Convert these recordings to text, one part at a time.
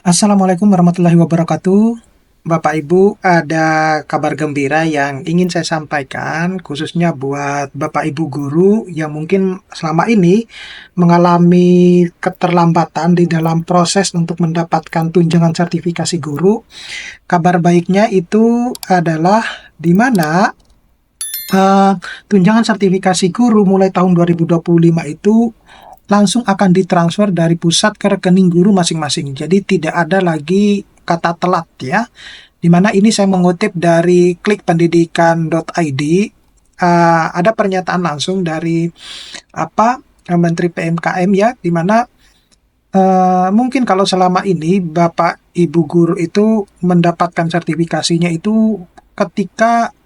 Assalamualaikum warahmatullahi wabarakatuh. Bapak Ibu, ada kabar gembira yang ingin saya sampaikan, khususnya buat Bapak Ibu guru yang mungkin selama ini mengalami keterlambatan di dalam proses untuk mendapatkan tunjangan sertifikasi guru. Kabar baiknya itu adalah di mana eh, tunjangan sertifikasi guru mulai tahun 2025 itu langsung akan ditransfer dari pusat ke rekening guru masing-masing. Jadi tidak ada lagi kata telat ya. Di mana ini saya mengutip dari klikpendidikan.id, ada pernyataan langsung dari Menteri PMKM ya, di mana mungkin kalau selama ini Bapak Ibu guru itu mendapatkan sertifikasinya itu ketika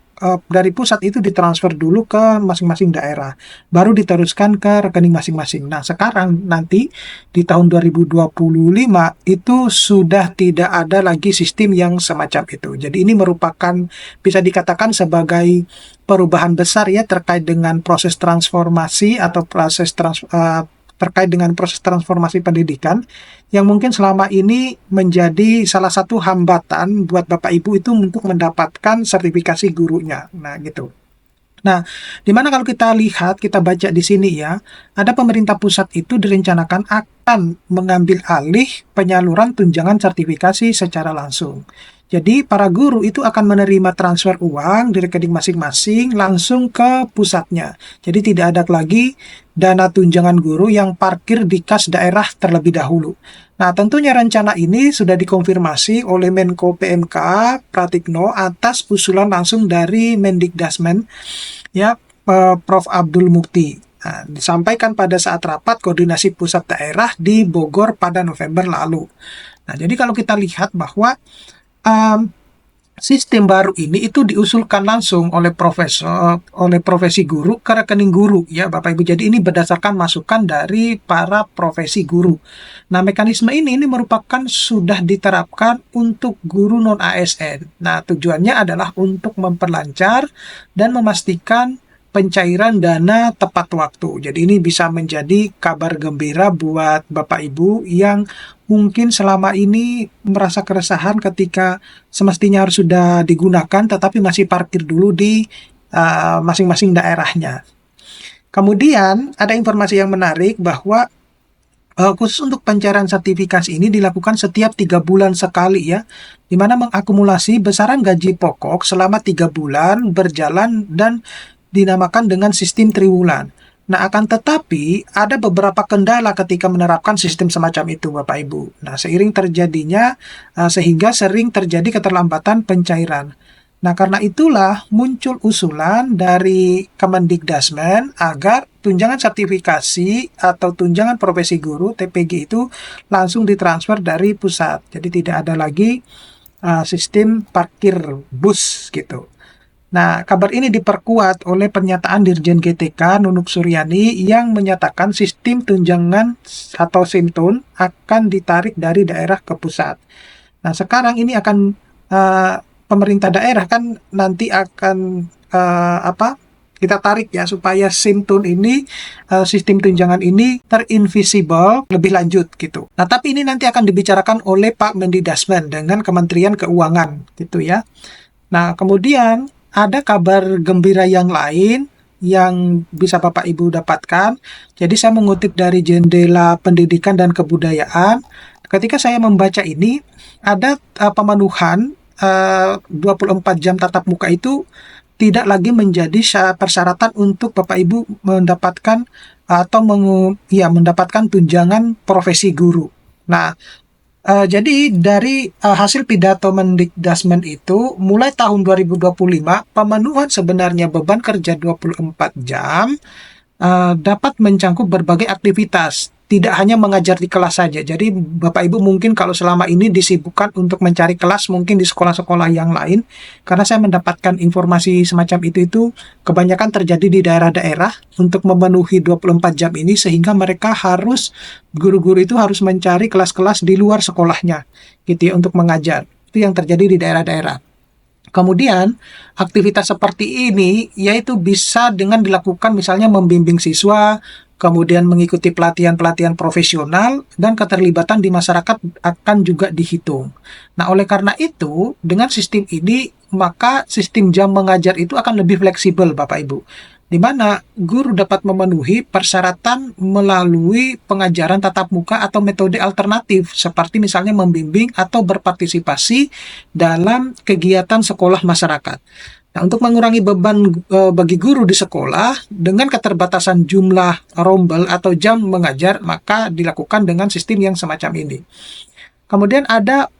dari pusat itu ditransfer dulu ke masing-masing daerah, baru diteruskan ke rekening masing-masing. Nah, sekarang nanti di tahun 2025 itu sudah tidak ada lagi sistem yang semacam itu. Jadi ini merupakan bisa dikatakan sebagai perubahan besar ya terkait dengan proses transformasi atau terkait dengan proses transformasi pendidikan yang mungkin selama ini menjadi salah satu hambatan buat Bapak Ibu itu untuk mendapatkan sertifikasi gurunya. Nah, gitu. Nah, dimana kalau kita lihat, kita baca di sini ya, ada pemerintah pusat itu direncanakan akan mengambil alih penyaluran tunjangan sertifikasi secara langsung. Jadi, para guru itu akan menerima transfer uang di rekening masing-masing langsung ke pusatnya. Jadi, tidak ada lagi dana tunjangan guru yang parkir di kas daerah terlebih dahulu. Nah, tentunya rencana ini sudah dikonfirmasi oleh Menko PMK Pratikno atas usulan langsung dari Mendikdasmen ya, Prof. Abdul Mukti. Nah, disampaikan pada saat rapat koordinasi pusat daerah di Bogor pada November lalu. Nah, jadi kalau kita lihat bahwa um, sistem baru ini itu diusulkan langsung oleh profesi guru ke rekening guru ya Bapak Ibu. Jadi ini berdasarkan masukan dari para profesi guru. Nah, mekanisme ini merupakan sudah diterapkan untuk guru non ASN. Nah, tujuannya adalah untuk memperlancar dan memastikan pencairan dana tepat waktu. Jadi ini bisa menjadi kabar gembira buat Bapak Ibu yang mungkin selama ini merasa keresahan ketika semestinya harus sudah digunakan tetapi masih parkir dulu di masing-masing daerahnya. Kemudian ada informasi yang menarik bahwa khusus untuk pencairan sertifikasi ini dilakukan setiap 3 bulan sekali ya, di mana mengakumulasi besaran gaji pokok selama 3 bulan berjalan dan dinamakan dengan sistem triwulan. Nah, akan tetapi ada beberapa kendala ketika menerapkan sistem semacam itu, Bapak Ibu. Nah, sehingga sering terjadi keterlambatan pencairan. Nah, karena itulah muncul usulan dari Kemendikdasmen agar tunjangan sertifikasi atau tunjangan profesi guru (TPG) itu langsung ditransfer dari pusat. Jadi tidak ada lagi sistem parkir bus gitu. Nah, kabar ini diperkuat oleh pernyataan Dirjen GTK Nunuk Suryani yang menyatakan sistem tunjangan atau SIMTUN akan ditarik dari daerah ke pusat. Nah, sekarang ini akan pemerintah daerah kan nanti akan kita tarik ya supaya SIMTUN ini sistem tunjangan ini terinvisible lebih lanjut gitu. Nah, tapi ini nanti akan dibicarakan oleh Pak Mendikdasmen dengan Kementerian Keuangan gitu ya. Nah, kemudian ada kabar gembira yang lain yang bisa Bapak Ibu dapatkan. Jadi saya mengutip dari Jendela Pendidikan dan Kebudayaan. Ketika saya membaca ini, ada pemenuhan 24 jam tatap muka itu tidak lagi menjadi persyaratan untuk Bapak Ibu mendapatkan atau mendapatkan tunjangan profesi guru. Nah, jadi dari hasil pidato Mendikdasmen itu, mulai tahun 2025, pemenuhan sebenarnya beban kerja 24 jam dapat mencangkup berbagai aktivitas. Tidak hanya mengajar di kelas saja. Jadi Bapak Ibu mungkin kalau selama ini disibukkan untuk mencari kelas mungkin di sekolah-sekolah yang lain, karena saya mendapatkan informasi semacam itu kebanyakan terjadi di daerah-daerah untuk memenuhi 24 jam ini, sehingga guru-guru itu harus mencari kelas-kelas di luar sekolahnya gitu ya untuk mengajar. Itu yang terjadi di daerah-daerah. Kemudian, aktivitas seperti ini yaitu bisa dengan dilakukan misalnya membimbing siswa, kemudian mengikuti pelatihan-pelatihan profesional, dan keterlibatan di masyarakat akan juga dihitung. Nah, oleh karena itu, dengan sistem ini, maka sistem jam mengajar itu akan lebih fleksibel, Bapak Ibu, di mana guru dapat memenuhi persyaratan melalui pengajaran tatap muka atau metode alternatif, seperti misalnya membimbing atau berpartisipasi dalam kegiatan sekolah masyarakat. Nah, untuk mengurangi beban bagi guru di sekolah dengan keterbatasan jumlah rombel atau jam mengajar, maka dilakukan dengan sistem yang semacam ini. Kemudian ada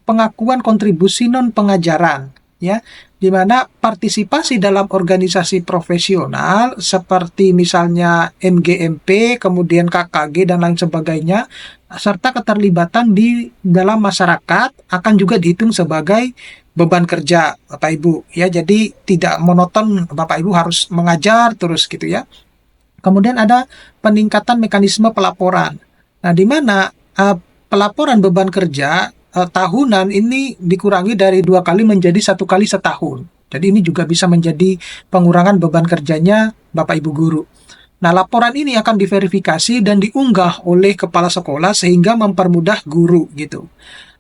pengakuan kontribusi non pengajaran, ya, di mana partisipasi dalam organisasi profesional seperti misalnya MGMP, kemudian KKG dan lain sebagainya, serta keterlibatan di dalam masyarakat akan juga dihitung sebagai beban kerja Bapak Ibu, ya. Jadi tidak monoton Bapak Ibu harus mengajar terus gitu, ya. Kemudian ada peningkatan mekanisme pelaporan. Nah, di mana pelaporan beban kerja tahunan ini dikurangi dari 2 kali menjadi 1 kali setahun. Jadi ini juga bisa menjadi pengurangan beban kerjanya Bapak Ibu guru. Nah, laporan ini akan diverifikasi dan diunggah oleh kepala sekolah sehingga mempermudah guru gitu.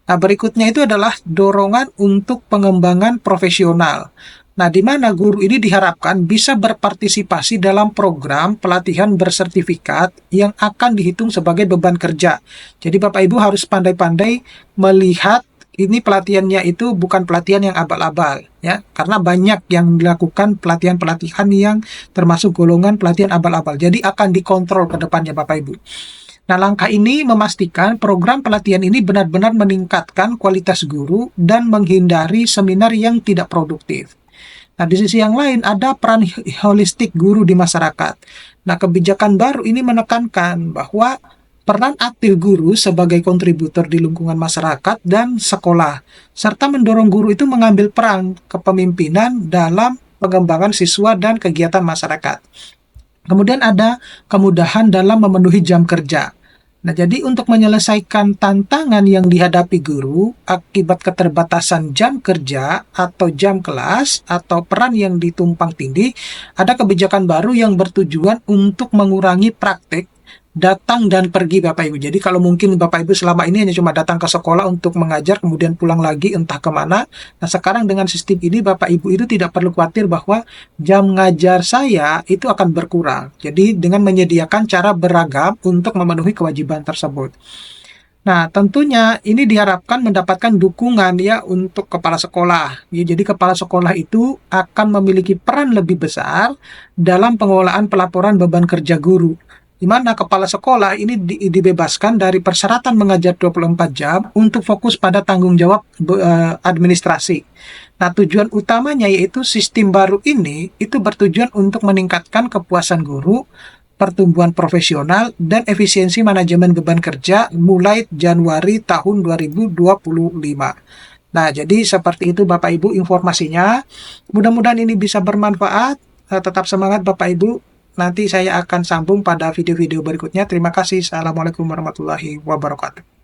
Nah, berikutnya itu adalah dorongan untuk pengembangan profesional. Nah, di mana guru ini diharapkan bisa berpartisipasi dalam program pelatihan bersertifikat yang akan dihitung sebagai beban kerja. Jadi Bapak Ibu harus pandai-pandai melihat ini pelatihannya itu bukan pelatihan yang abal-abal, ya, karena banyak yang dilakukan pelatihan-pelatihan yang termasuk golongan pelatihan abal-abal. Jadi akan dikontrol ke depannya Bapak Ibu. Nah, langkah ini memastikan program pelatihan ini benar-benar meningkatkan kualitas guru dan menghindari seminar yang tidak produktif. Nah, di sisi yang lain ada peran holistik guru di masyarakat. Nah, kebijakan baru ini menekankan bahwa peran aktif guru sebagai kontributor di lingkungan masyarakat dan sekolah, serta mendorong guru itu mengambil peran kepemimpinan dalam pengembangan siswa dan kegiatan masyarakat. Kemudian ada kemudahan dalam memenuhi jam kerja. Nah, jadi untuk menyelesaikan tantangan yang dihadapi guru akibat keterbatasan jam kerja atau jam kelas atau peran yang ditumpang tindih, ada kebijakan baru yang bertujuan untuk mengurangi praktik datang dan pergi Bapak Ibu. Jadi kalau mungkin Bapak Ibu selama ini hanya cuma datang ke sekolah untuk mengajar kemudian pulang lagi entah kemana. Nah, sekarang dengan sistem ini Bapak Ibu itu tidak perlu khawatir bahwa jam ngajar saya itu akan berkurang. Jadi dengan menyediakan cara beragam untuk memenuhi kewajiban tersebut. Nah, tentunya ini diharapkan mendapatkan dukungan ya untuk kepala sekolah. Ya, jadi kepala sekolah itu akan memiliki peran lebih besar dalam pengelolaan pelaporan beban kerja guru, di mana kepala sekolah ini dibebaskan dari persyaratan mengajar 24 jam untuk fokus pada tanggung jawab administrasi. Nah, tujuan utamanya yaitu sistem baru ini itu bertujuan untuk meningkatkan kepuasan guru, pertumbuhan profesional, dan efisiensi manajemen beban kerja mulai Januari tahun 2025. Nah, jadi seperti itu Bapak Ibu informasinya. Mudah-mudahan ini bisa bermanfaat. Tetap semangat Bapak Ibu. Nanti saya akan sambung pada video-video berikutnya. Terima kasih. Assalamualaikum warahmatullahi wabarakatuh.